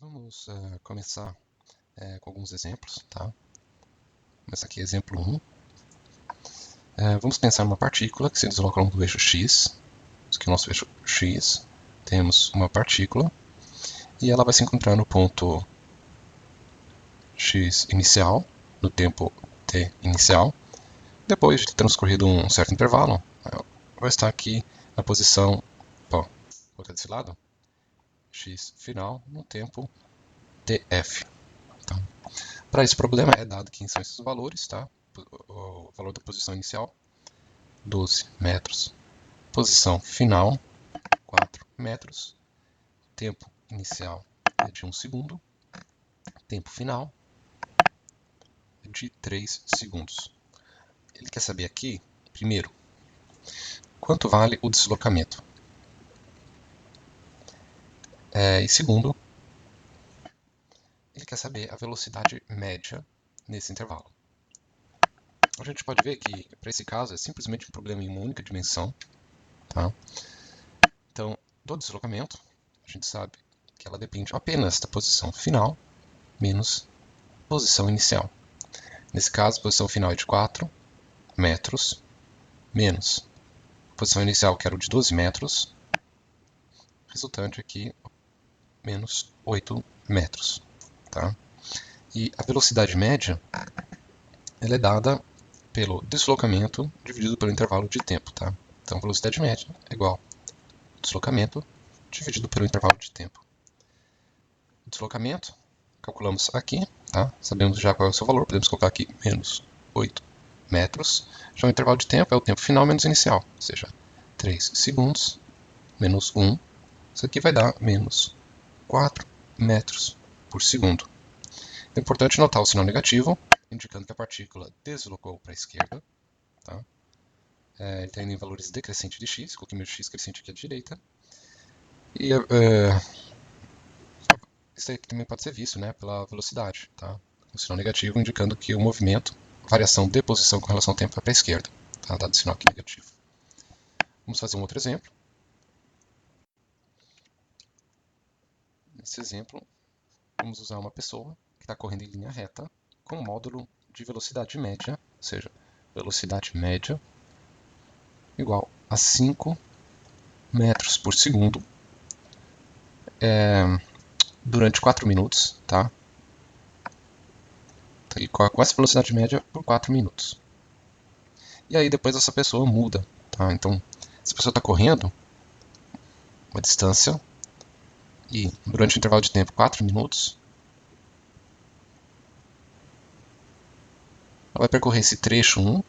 Vamos começar com alguns exemplos, tá? Começar aqui, exemplo 1. Vamos pensar numa partícula que se desloca ao longo do eixo x. Aqui é o nosso eixo x. Temos uma partícula e ela vai se encontrar no ponto x inicial, no tempo t inicial. Depois de transcorrido um certo intervalo, vai estar aqui na posição, vou colocar desse lado, x final, no tempo tf. Tá? Para esse problema é dado quem são esses valores, tá? O valor da posição inicial, 12 metros. Posição final, 4 metros. Tempo inicial é de 1 segundo. Tempo final é de 3 segundos. Ele quer saber aqui, primeiro, quanto vale o deslocamento. E segundo, ele quer saber a velocidade média nesse intervalo. A gente pode ver que, para esse caso, é simplesmente um problema em uma única dimensão. Tá? Então, do deslocamento, a gente sabe que ela depende apenas da posição final menos posição inicial. Nesse caso, a posição final é de 4 metros menos a posição inicial, que era de 12 metros, resultante aqui, menos 8 metros. Tá? E a velocidade média ela é dada pelo deslocamento dividido pelo intervalo de tempo. Tá? Então, a velocidade média é igual ao deslocamento dividido pelo intervalo de tempo. O deslocamento, calculamos aqui, tá? Sabemos já qual é o seu valor, podemos colocar aqui menos 8 metros. Já o intervalo de tempo é o tempo final menos inicial, ou seja, 3 segundos menos 1. Isso aqui vai dar menos 4 metros por segundo. É importante notar o sinal negativo, indicando que a partícula deslocou para a esquerda. Tá? Ele está indo em valores decrescentes de x, coloquei meu x crescente aqui à direita. E isso aqui também pode ser visto, né, pela velocidade. Tá? O sinal negativo indicando que o movimento, variação de posição com relação ao tempo, é para a esquerda. Tá? Dado o sinal aqui negativo. Vamos fazer um outro exemplo. Nesse exemplo, vamos usar uma pessoa que está correndo em linha reta com um módulo de velocidade média, ou seja, velocidade média igual a 5 metros por segundo durante 4 minutos, tá? E com essa velocidade média por 4 minutos. E aí depois essa pessoa muda, tá? Então, essa pessoa está correndo uma distância e durante um intervalo de tempo 4 minutos, ela vai percorrer esse trecho 1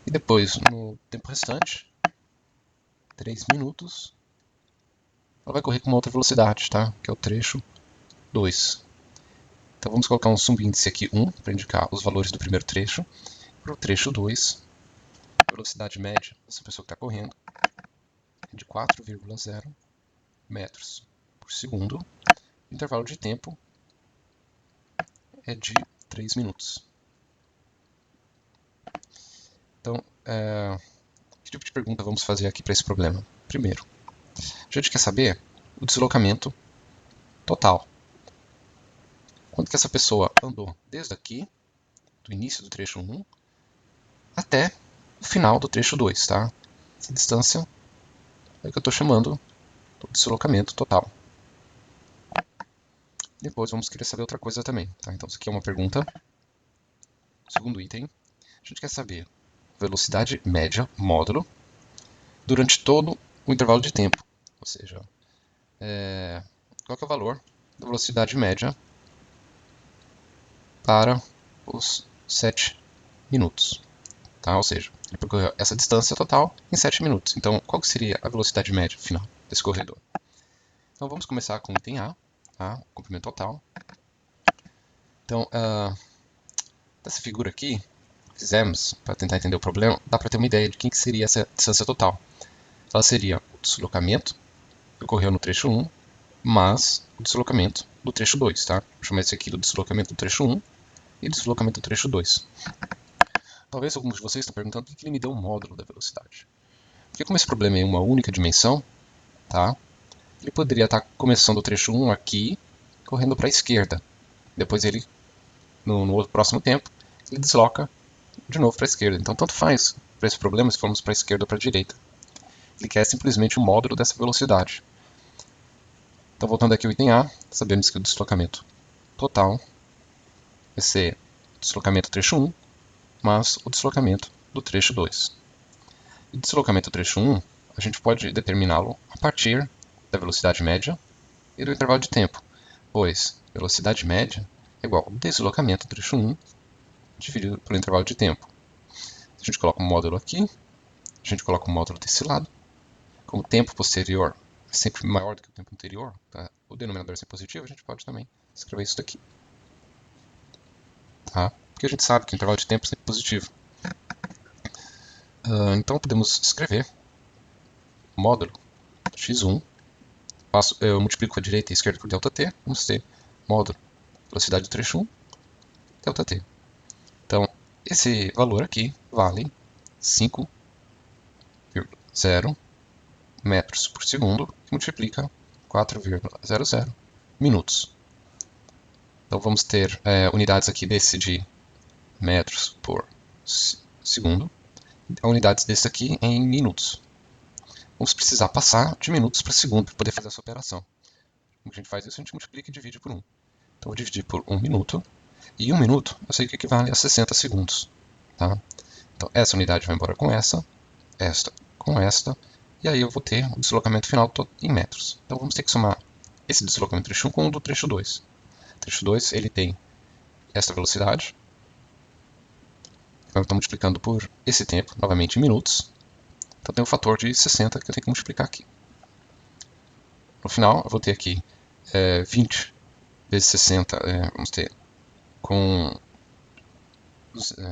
e depois, no tempo restante, 3 minutos, ela vai correr com uma outra velocidade, tá? Que é o trecho 2. Então vamos colocar um subíndice aqui 1 para indicar os valores do primeiro trecho. Para o trecho 2, a velocidade média dessa pessoa que está correndo é de 4,0 metros por segundo. O intervalo de tempo é de 3 minutos. Então, que tipo de pergunta vamos fazer aqui para esse problema? Primeiro, a gente quer saber o deslocamento total. Quanto que essa pessoa andou desde aqui, do início do trecho 1, até o final do trecho 2, tá? Essa distância é o que eu estou chamando do deslocamento total. Depois vamos querer saber outra coisa também, tá? Então isso aqui é uma pergunta. Segundo item, a gente quer saber velocidade média, módulo, durante todo o intervalo de tempo. Ou seja, qual que é o valor da velocidade média para os 7 minutos. Tá? Ou seja, ele percorreu essa distância total em 7 minutos. Então, qual que seria a velocidade média final desse corredor? Então, vamos começar com o item A, tá? O comprimento total. Então, dessa figura aqui, fizemos, para tentar entender o problema, dá para ter uma ideia de quem que seria essa distância total. Ela seria o deslocamento que ocorreu no trecho 1, mas o deslocamento do trecho 2. Tá? Vou chamar esse aqui do deslocamento do trecho 1 e deslocamento do trecho 2. Talvez alguns de vocês estão perguntando por que ele me deu um módulo da velocidade. Porque como esse problema é em uma única dimensão, tá? ele poderia estar começando o trecho 1 aqui, correndo para a esquerda. Depois ele, no próximo tempo, ele desloca de novo para a esquerda. Então tanto faz para esse problema se formos para a esquerda ou para a direita. Ele quer simplesmente o módulo dessa velocidade. Então voltando aqui ao item A, sabemos que o deslocamento total vai ser o deslocamento do trecho 1, mas o deslocamento do trecho 2. O deslocamento do trecho 1, a gente pode determiná-lo a partir da velocidade média e do intervalo de tempo, pois velocidade média é igual ao deslocamento do trecho 1 dividido pelo intervalo de tempo. A gente coloca um módulo aqui, a gente coloca um módulo desse lado. Como o tempo posterior é sempre maior do que o tempo anterior, tá? O denominador é positivo, a gente pode também escrever isso daqui. Tá? Porque a gente sabe que o intervalo de tempo é sempre positivo. Então podemos escrever módulo x1, eu multiplico a direita e a esquerda por ΔT, vamos ter módulo velocidade do trecho 1, ΔT. Então, esse valor aqui vale 5,0 metros por segundo, que multiplica 4,00 minutos. Então vamos ter unidades aqui desse de metros por segundo, unidades desse aqui em minutos. Vamos precisar passar de minutos para segundo para poder fazer essa operação. Como a gente faz isso? A gente multiplica e divide por 1. Então vou dividir por 1 minuto, e 1 minuto eu sei que equivale a 60 segundos. Tá? Então essa unidade vai embora com esta com esta, e aí eu vou ter o deslocamento final em metros. Então vamos ter que somar esse deslocamento do trecho 1 com o do trecho 2. O trecho 2 ele tem esta velocidade, então eu estou multiplicando por esse tempo, novamente em minutos. Então tem um fator de 60 que eu tenho que multiplicar aqui. No final eu vou ter aqui 20 vezes 60, vamos ter com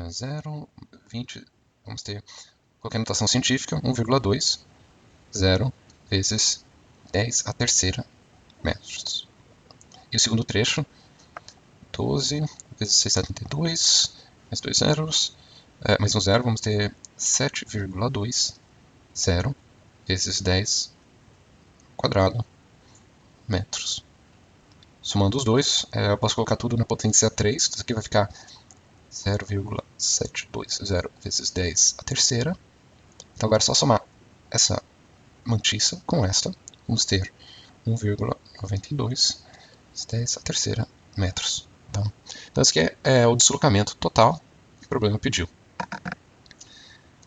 0, 20, vamos ter qualquer notação científica, 1,2, 0 vezes 10 a terceira metros. E o segundo trecho, 12 vezes 672, mais 2 zeros, mais um zero, vamos ter 7,2, 0 vezes 10 quadrado metros. Somando os dois, eu posso colocar tudo na potência 3, isso aqui vai ficar 0,720 vezes 10 a terceira. Então agora é só somar essa mantiça com esta, vamos ter 1,92 vezes 10 a terceira metros. Tá? Então esse aqui é o deslocamento total que o problema pediu.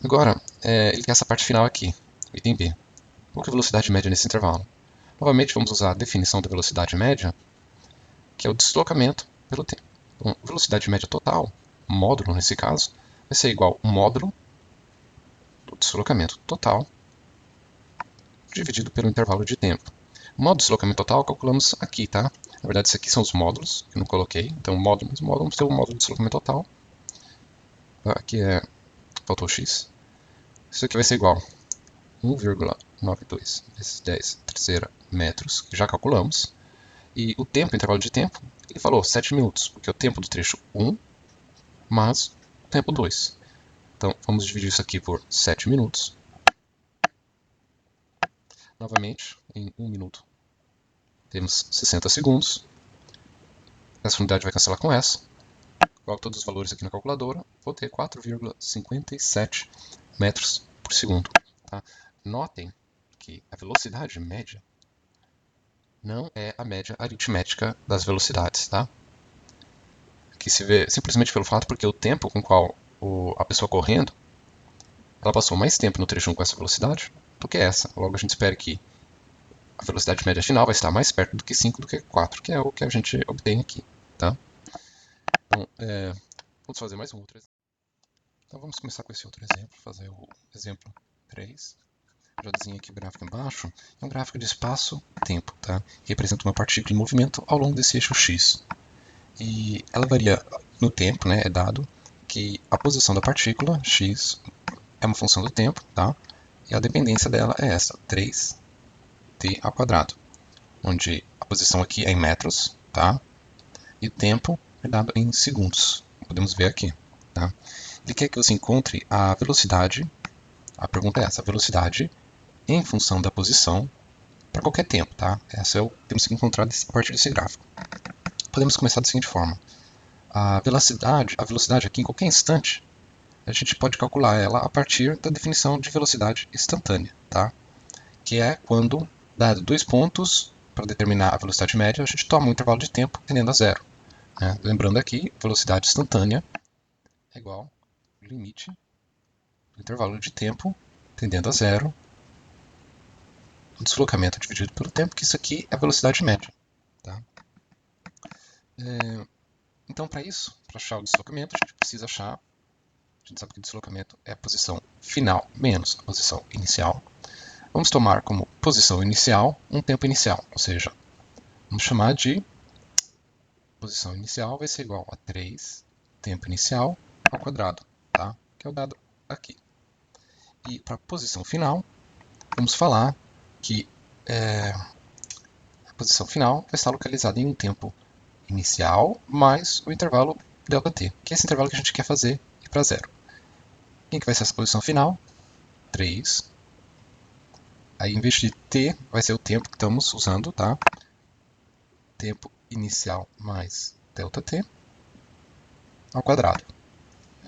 Agora, ele quer essa parte final aqui, item B. Qual que é a velocidade média nesse intervalo? Novamente vamos usar a definição da velocidade média, que é o deslocamento pelo tempo. Então, velocidade média total, módulo nesse caso, vai ser igual ao módulo do deslocamento total dividido pelo intervalo de tempo. O módulo de deslocamento total calculamos aqui, tá? Na verdade, esses aqui são os módulos que eu não coloquei. Então, módulo mais módulo, vamos ter o módulo de deslocamento total. Aqui faltou x. Isso aqui vai ser igual a 1,92 vezes 10 terceira metros, que já calculamos. E o tempo, o intervalo de tempo, ele falou 7 minutos, porque é o tempo do trecho 1 mais o tempo 2. Então, vamos dividir isso aqui por 7 minutos. Novamente, em 1 minuto, temos 60 segundos. Essa unidade vai cancelar com essa. Coloco todos os valores aqui na calculadora. Vou ter 4,57 metros por segundo. Tá? Notem que a velocidade média não é a média aritmética das velocidades. Tá? Aqui se vê simplesmente pelo fato porque o tempo com o qual a pessoa correndo, ela passou mais tempo no trecho 1 com essa velocidade do que essa. Logo a gente espera que a velocidade média final vai estar mais perto do que 5 do que 4, que é o que a gente obtém aqui. Tá? Então, vamos fazer mais um outro exemplo. Então vamos começar com esse outro exemplo, fazer o exemplo 3. Já desenhei aqui o gráfico embaixo. É um gráfico de espaço-tempo, tá? Que representa uma partícula em movimento ao longo desse eixo x. E ela varia no tempo, né? É dado que a posição da partícula, x, é uma função do tempo, tá? E a dependência dela é essa, 3t ao quadrado, onde a posição aqui é em metros, tá? E o tempo é dado em segundos. Podemos ver aqui, tá? Ele quer que você encontre a velocidade, a pergunta é essa, a velocidade em função da posição para qualquer tempo, tá? Esse é o que temos que encontrar a partir desse gráfico. Podemos começar da seguinte forma. A velocidade aqui, em qualquer instante, a gente pode calcular ela a partir da definição de velocidade instantânea, tá? Que é quando, dado 2 pontos para determinar a velocidade média, a gente toma um intervalo de tempo tendendo a zero. Né? Lembrando aqui, velocidade instantânea é igual ao limite do intervalo de tempo tendendo a zero, o deslocamento dividido pelo tempo, que isso aqui é a velocidade média. Tá? Então, para isso, para achar o deslocamento, a gente precisa achar, a gente sabe que o deslocamento é a posição final menos a posição inicial. Vamos tomar como posição inicial um tempo inicial, ou seja, vamos chamar de posição inicial vai ser igual a 3 tempo inicial ao quadrado, tá? Que é o dado aqui. E para a posição final, vamos falar que a posição final vai estar localizada em um tempo inicial mais o intervalo ΔT, que é esse intervalo que a gente quer fazer ir para zero. Quem que vai ser essa posição final? 3. Aí, em vez de t, vai ser o tempo que estamos usando, tá? Tempo inicial mais ΔT ao quadrado.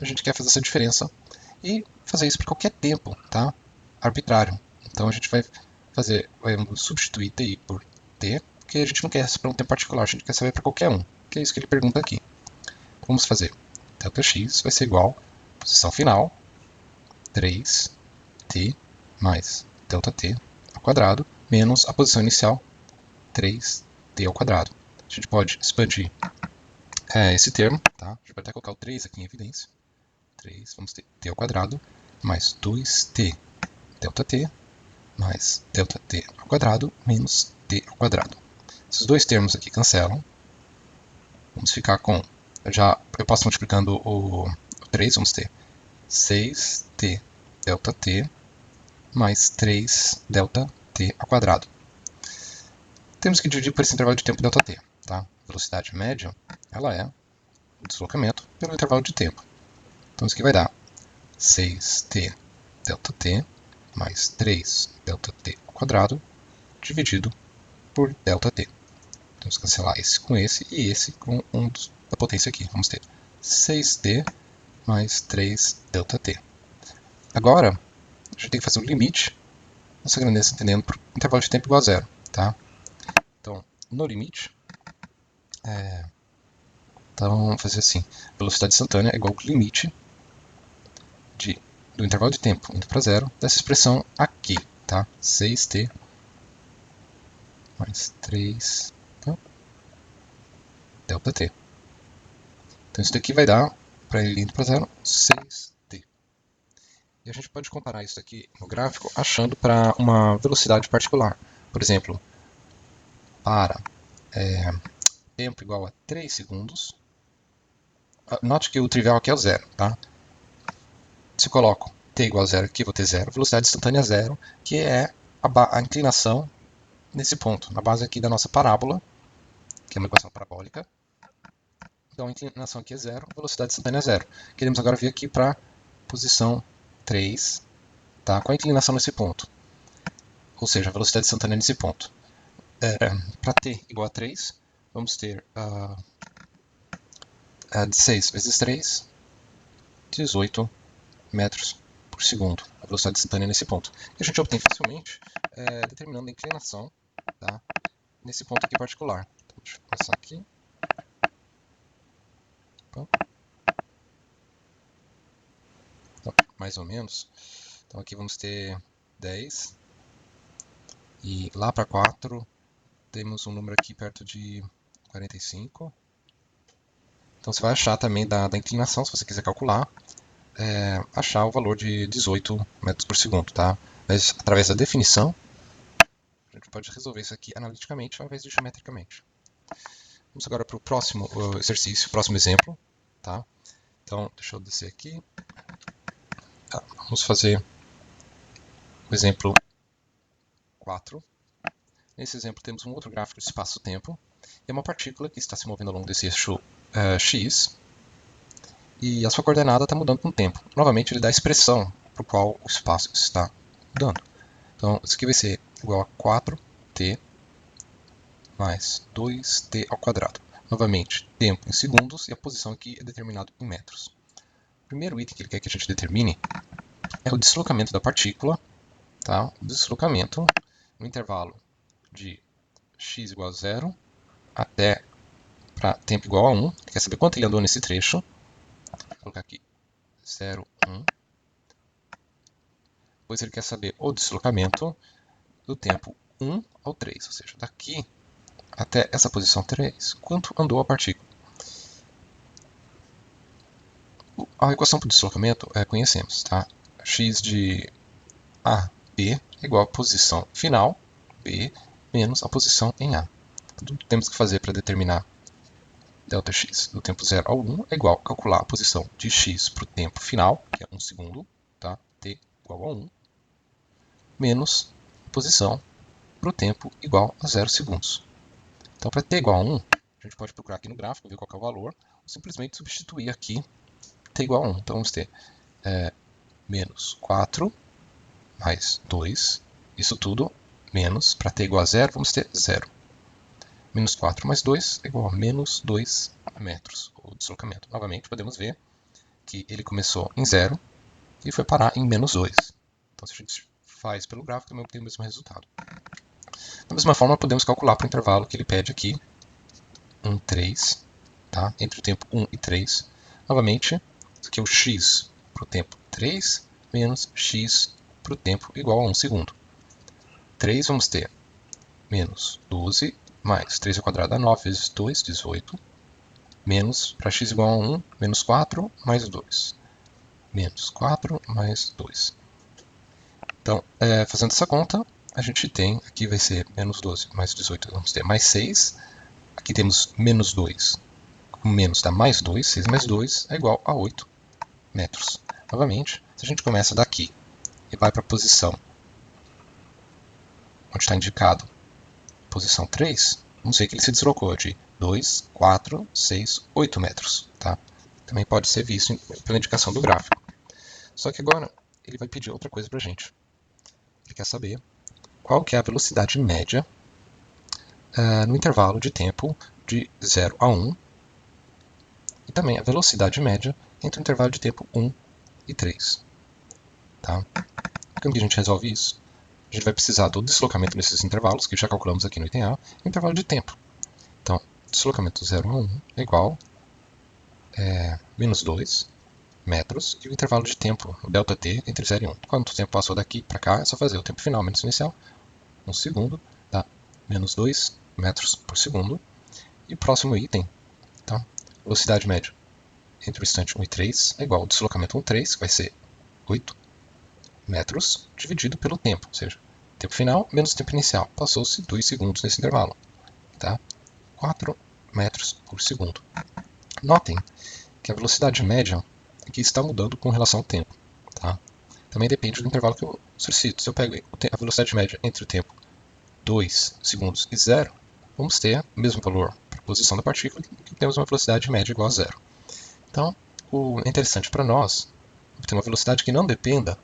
A gente quer fazer essa diferença e fazer isso para qualquer tempo, tá? Arbitrário. Então a gente vai substituir TI por T, porque a gente não quer para um tempo particular, a gente quer saber para qualquer um, que é isso que ele pergunta aqui. Vamos fazer ΔX vai ser igual à posição final, 3t mais ΔT ao quadrado, menos a posição inicial, 3t ao quadrado. A gente pode expandir esse termo, tá? A gente pode até colocar o 3 aqui em evidência. 3, vamos ter t ao quadrado, mais 2t ΔT, mais ΔT ao quadrado, menos t ao quadrado. Esses dois termos aqui cancelam. Vamos ficar com, eu passo multiplicando o 3, vamos ter 6t ΔT, mais 3 ΔT ao quadrado. Temos que dividir por esse intervalo de tempo ΔT. Tá? Velocidade média, ela é o deslocamento pelo intervalo de tempo. Então isso aqui vai dar 6t ΔT mais 3 ΔT ao quadrado dividido por ΔT. Vamos cancelar esse com esse e esse com um da potência aqui. Vamos ter 6t mais 3 ΔT. Agora, a gente tem que fazer o limite dessa grandeza entendendo por intervalo de tempo igual a zero. Tá? Então, no limite, então vamos fazer assim, velocidade instantânea é igual ao limite do intervalo de tempo indo para zero dessa expressão aqui, tá? 6t mais 3 ΔT. Então isso daqui vai dar, para ele indo para zero, 6t. E a gente pode comparar isso aqui no gráfico achando para uma velocidade particular. Por exemplo, para tempo igual a 3 segundos, note que o trivial aqui é o zero, tá? Se eu coloco t igual a zero aqui, vou ter zero, velocidade instantânea zero, que é a inclinação nesse ponto, na base aqui da nossa parábola, que é uma equação parabólica. Então a inclinação aqui é zero, velocidade instantânea é zero. Queremos agora vir aqui para a posição 3, tá? Com a inclinação nesse ponto, ou seja, a velocidade instantânea nesse ponto. Para t igual a 3, vamos ter 6 vezes 3, 18 metros por segundo, a velocidade instantânea nesse ponto. E a gente obtém facilmente determinando a inclinação, tá? Nesse ponto aqui particular. Então, deixa eu passar aqui. Então, mais ou menos. Então aqui vamos ter 10. E lá para 4 temos um número aqui perto de 45. Então você vai achar também da inclinação, se você quiser calcular, achar o valor de 18 metros por segundo, tá? Mas através da definição, a gente pode resolver isso aqui analiticamente ao invés de geometricamente. Vamos agora para o próximo exercício, próximo exemplo, tá? Então, deixa eu descer aqui. Tá, vamos fazer o exemplo 4. Nesse exemplo temos um outro gráfico de espaço-tempo. É uma partícula que está se movendo ao longo desse eixo x. E a sua coordenada está mudando com o tempo. Novamente, ele dá a expressão para o qual o espaço está mudando. Então, isso aqui vai ser igual a 4 Δt mais 2t ao quadrado. Novamente, tempo em segundos e a posição aqui é determinado em metros. O primeiro item que ele quer que a gente determine é o deslocamento da partícula, tá? O deslocamento no intervalo de x igual a 0 até para tempo igual a 1. Ele quer saber quanto ele andou nesse trecho. Vou colocar aqui 0, 1. Depois ele quer saber o deslocamento do tempo 1 ao 3, ou seja, daqui até essa posição 3, quanto andou a partícula. A equação para o deslocamento conhecemos, tá? X de A, B é igual à posição final, B, menos a posição em A. Tudo que temos que fazer para determinar ΔX do tempo 0 ao 1 é igual a calcular a posição de x para o tempo final, que é 1 segundo, tá? T igual a 1, menos a posição para o tempo igual a 0 segundos. Então, para t igual a 1, a gente pode procurar aqui no gráfico, ver qual é o valor, ou simplesmente substituir aqui t igual a 1. Então, vamos ter menos 4 mais 2, isso tudo, menos, para t igual a 0, vamos ter 0. Menos 4 mais 2 é igual a menos 2 metros, o deslocamento. Novamente, podemos ver que ele começou em 0 e foi parar em menos 2. Então, se a gente faz pelo gráfico, também obtém o mesmo resultado. Da mesma forma, podemos calcular para o intervalo que ele pede aqui, 1, 3, tá? Entre o tempo 1 e 3. Novamente, isso aqui é o x para o tempo 3, menos x para o tempo igual a 1 segundo. 3 vamos ter menos 12, mais 3 ao quadrado dá 9 vezes 2, 18, menos, para x igual a 1, menos 4 mais 2. Menos 4 mais 2. Então, fazendo essa conta, a gente tem, aqui vai ser menos 12 mais 18, vamos ter mais 6. Aqui temos menos 2, com menos dá mais 2, 6 mais 2 é igual a 8 metros. Novamente, se a gente começa daqui e vai para a posição onde está indicado, posição 3, vamos ver que ele se deslocou de 2, 4, 6, 8 metros. Tá? Também pode ser visto pela indicação do gráfico. Só que agora ele vai pedir outra coisa para a gente. Ele quer saber qual que é a velocidade média no intervalo de tempo de 0 a 1 e também a velocidade média entre o intervalo de tempo 1 e 3. Tá? Como que a gente resolve isso? A gente vai precisar do deslocamento nesses intervalos, que já calculamos aqui no item A, e intervalo de tempo. Então, deslocamento 0 a 1 é igual a menos 2 metros, e o intervalo de tempo, o ΔT, entre 0 e 1. Quanto tempo passou daqui para cá, é só fazer o tempo final menos inicial, 1 segundo, dá menos 2 metros por segundo. E o próximo item, tá? Velocidade média entre o instante 1 e 3 é igual ao deslocamento 1, 3, que vai ser 8 metros, dividido pelo tempo, ou seja, tempo final menos tempo inicial. Passou-se 2 segundos nesse intervalo, tá? 4 metros por segundo. Notem que a velocidade média aqui está mudando com relação ao tempo. Tá? Também depende do intervalo que eu solicito. Se eu pego a velocidade média entre o tempo 2 segundos e 0, vamos ter o mesmo valor para a posição da partícula, que temos uma velocidade média igual a 0. Então, é interessante para nós obter uma velocidade que não dependa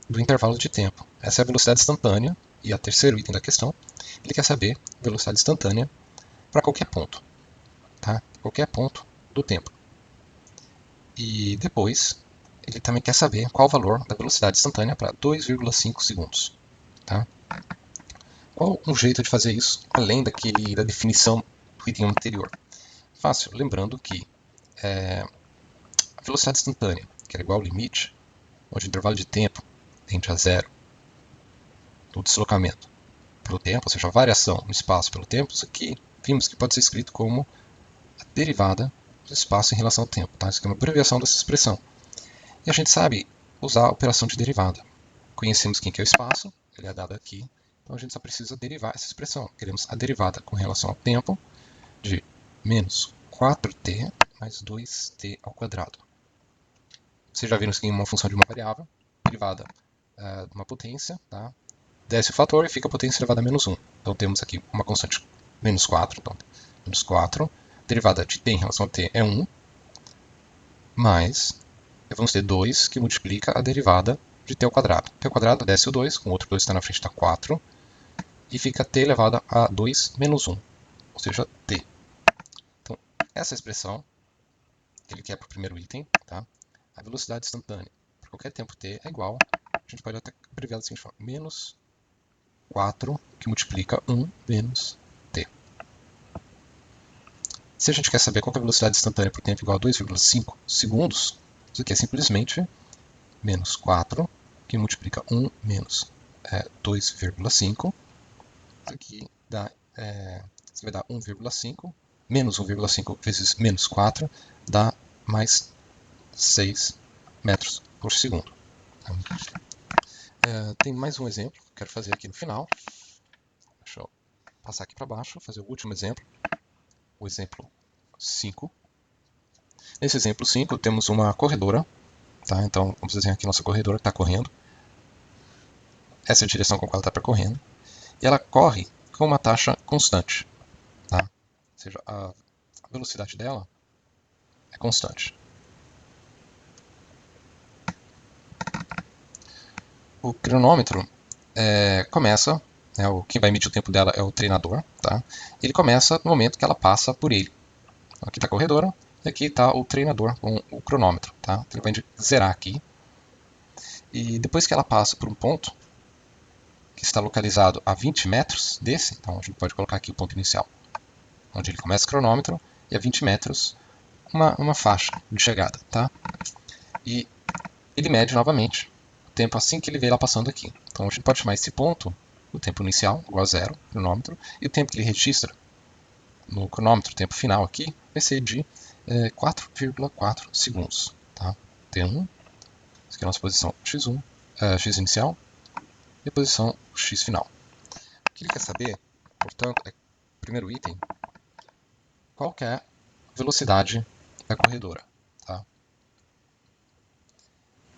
do intervalo de tempo. Essa é a velocidade instantânea, e o terceiro item da questão, ele quer saber a velocidade instantânea para qualquer ponto. Tá? Qualquer ponto do tempo. E depois, ele também quer saber qual o valor da velocidade instantânea para 2,5 segundos. Tá? Qual um jeito de fazer isso, além da definição do item anterior? Fácil, lembrando que a velocidade instantânea, que era igual ao limite, onde o intervalo de tempo tende a 0 do deslocamento pelo tempo, ou seja, a variação no espaço pelo tempo, isso aqui vimos que pode ser escrito como a derivada do espaço em relação ao tempo. Tá? Isso aqui é uma abreviação dessa expressão. E a gente sabe usar a operação de derivada. Conhecemos quem que é o espaço, ele é dado aqui, então a gente só precisa derivar essa expressão. Queremos a derivada com relação ao tempo de menos 4t mais 2t ao quadrado. Vocês já viram isso aqui em uma função de uma variável, derivada de uma potência, tá? Desce o fator e fica a potência elevada a menos 1. Então temos aqui uma constante menos 4, então menos 4, derivada de t em relação a t é 1, mais vamos ter 2 que multiplica a derivada de t ao quadrado. T ao quadrado desce o 2, com o outro 2 está na frente, está 4, e fica t elevado a 2 menos 1, ou seja, t. Então, essa expressão que ele quer para o primeiro item, tá? A velocidade instantânea por qualquer tempo t é igual, a gente pode até abreviar da seguinte forma, menos 4 que multiplica 1 menos t. Se a gente quer saber qual é a velocidade instantânea por tempo igual a 2,5 segundos, isso aqui é simplesmente menos 4 que multiplica 1 menos 2,5. Isso aqui dá, você vai dar 1,5, menos 1,5 vezes menos 4, dá mais 6 metros por segundo. Tem mais um exemplo que eu quero fazer aqui no final. Deixa eu passar aqui para baixo, fazer o último exemplo, o exemplo 5. Nesse exemplo 5 temos uma corredora, tá? Então vamos desenhar aqui nossa corredora que está correndo. Essa é a direção com a qual ela está percorrendo. E ela corre com uma taxa constante, tá? Ou seja, a velocidade dela é constante. O cronômetro começa, quem vai medir o tempo dela é o treinador, tá? Ele começa no momento que ela passa por ele. Aqui está a corredora e aqui está o treinador com o cronômetro, tá? Ele vai zerar aqui. E depois que ela passa por um ponto que está localizado a 20 metros desse, então a gente pode colocar aqui o ponto inicial, onde ele começa o cronômetro, e a 20 metros uma faixa de chegada, tá? E ele mede novamente o tempo assim que ele vê ela passando aqui. Então a gente pode chamar esse ponto o tempo inicial, igual a 0, cronômetro, e o tempo que ele registra no cronômetro, o tempo final aqui, vai ser de 4,4 segundos, tá? T1, essa aqui é a nossa posição x1, x inicial, e a posição x final. O que ele quer saber, portanto, é, primeiro item, qual que é a velocidade da corredora, tá?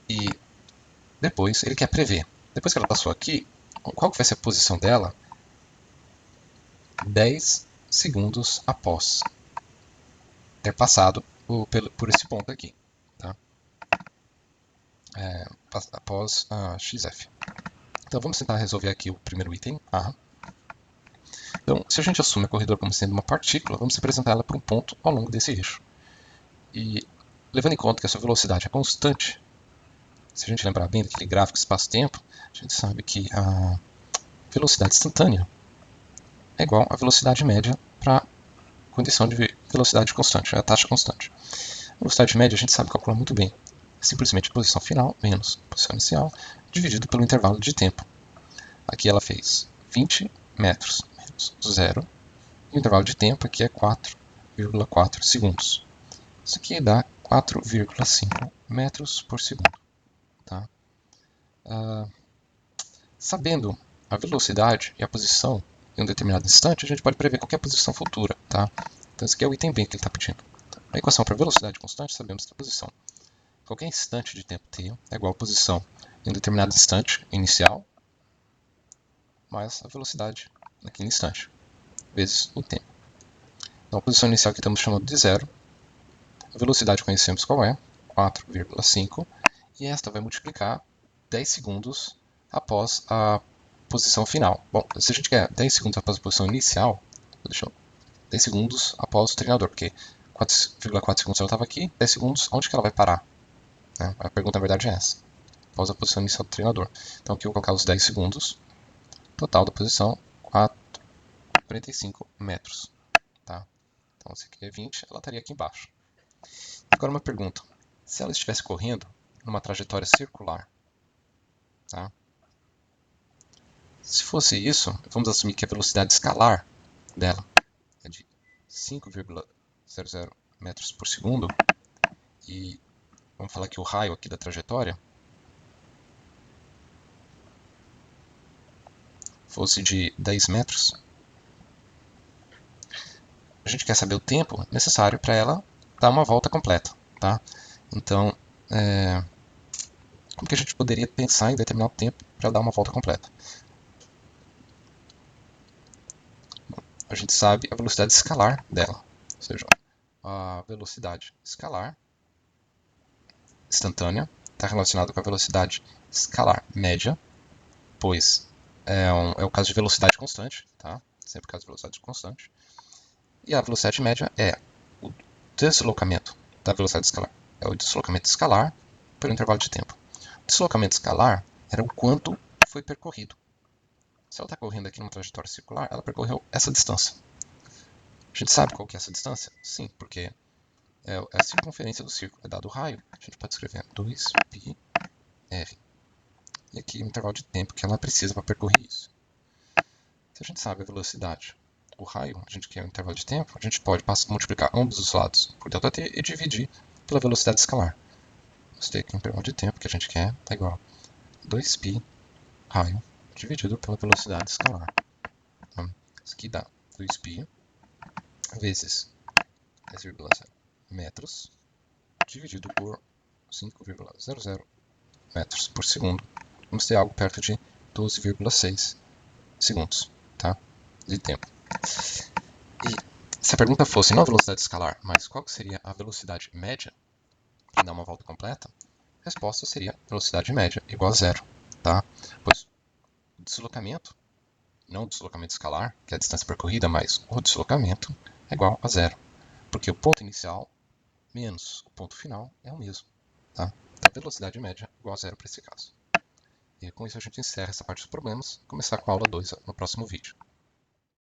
E depois ele quer prever, depois que ela passou aqui, qual que vai ser a posição dela 10 segundos após ter passado por esse ponto aqui, tá? Após a XF. Então vamos tentar resolver aqui o primeiro item, A. Então, se a gente assume a corredora como sendo uma partícula, vamos representar ela por um ponto ao longo desse eixo. E levando em conta que a sua velocidade é constante, se a gente lembrar bem daquele gráfico espaço-tempo, a gente sabe que a velocidade instantânea é igual à velocidade média para a condição de velocidade constante, a taxa constante. A velocidade média a gente sabe calcular muito bem. É simplesmente a posição final menos a posição inicial, dividido pelo intervalo de tempo. Aqui ela fez 20 metros menos 0, e o intervalo de tempo aqui é 4,4 segundos. Isso aqui dá 4,5 metros por segundo. Tá? Sabendo a velocidade e a posição em um determinado instante, a gente pode prever qualquer posição futura. Tá? Então esse aqui é o item B que ele está pedindo. A equação para velocidade constante, sabemos que a posição em qualquer instante de tempo t é igual a posição em um determinado instante inicial mais a velocidade naquele instante, vezes o tempo. Então a posição inicial que estamos chamando de 0, a velocidade conhecemos qual é, 4,5, e esta vai multiplicar 10 segundos após a posição final. Bom, se a gente quer 10 segundos após a posição inicial, deixa eu 10 segundos após o treinador, porque 4,4 segundos ela estava aqui, 10 segundos, onde que ela vai parar? A pergunta, na verdade, é essa. Após a posição inicial do treinador. Então aqui eu vou colocar os 10 segundos. Total da posição, 45 metros. Tá? Então se aqui é 20, ela estaria aqui embaixo. Agora uma pergunta. Se ela estivesse correndo numa trajetória circular, tá? Se fosse isso, vamos assumir que a velocidade escalar dela é de 5,00 metros por segundo, e vamos falar que o raio aqui da trajetória fosse de 10 metros, a gente quer saber o tempo necessário para ela dar uma volta completa. Tá? Então, como que a gente poderia pensar em determinado tempo para ela dar uma volta completa? A gente sabe a velocidade escalar dela, ou seja, a velocidade escalar instantânea está relacionada com a velocidade escalar média, pois é o caso de velocidade constante, tá? Sempre caso de velocidade constante. E a velocidade média é o deslocamento da velocidade escalar. É o deslocamento escalar pelo intervalo de tempo. O deslocamento escalar era o quanto foi percorrido. Se ela está correndo aqui numa trajetória circular, ela percorreu essa distância. A gente sabe qual que é essa distância? Sim, porque é a circunferência do círculo. É dado o raio, a gente pode escrever 2πr. E aqui o intervalo de tempo que ela precisa para percorrer isso. Se a gente sabe a velocidade, o raio, a gente quer o intervalo de tempo, a gente pode multiplicar ambos os lados por ΔT e dividir pela velocidade escalar. Vamos ter aqui um intervalo de tempo que a gente quer está igual a 2π raio dividido pela velocidade escalar. Então, isso aqui dá 2π vezes 10,0 metros dividido por 5,00 metros por segundo. Vamos ter algo perto de 12,6 segundos, tá? De tempo. E se a pergunta fosse não a velocidade escalar, mas qual seria a velocidade média para dar uma volta completa, a resposta seria velocidade média igual a zero, tá? Pois o deslocamento, não o deslocamento escalar, que é a distância percorrida, mas o deslocamento é igual a zero, porque o ponto inicial menos o ponto final é o mesmo, tá? Então, a velocidade média é igual a zero para esse caso. E com isso a gente encerra essa parte dos problemas, começar com a aula 2 no próximo vídeo.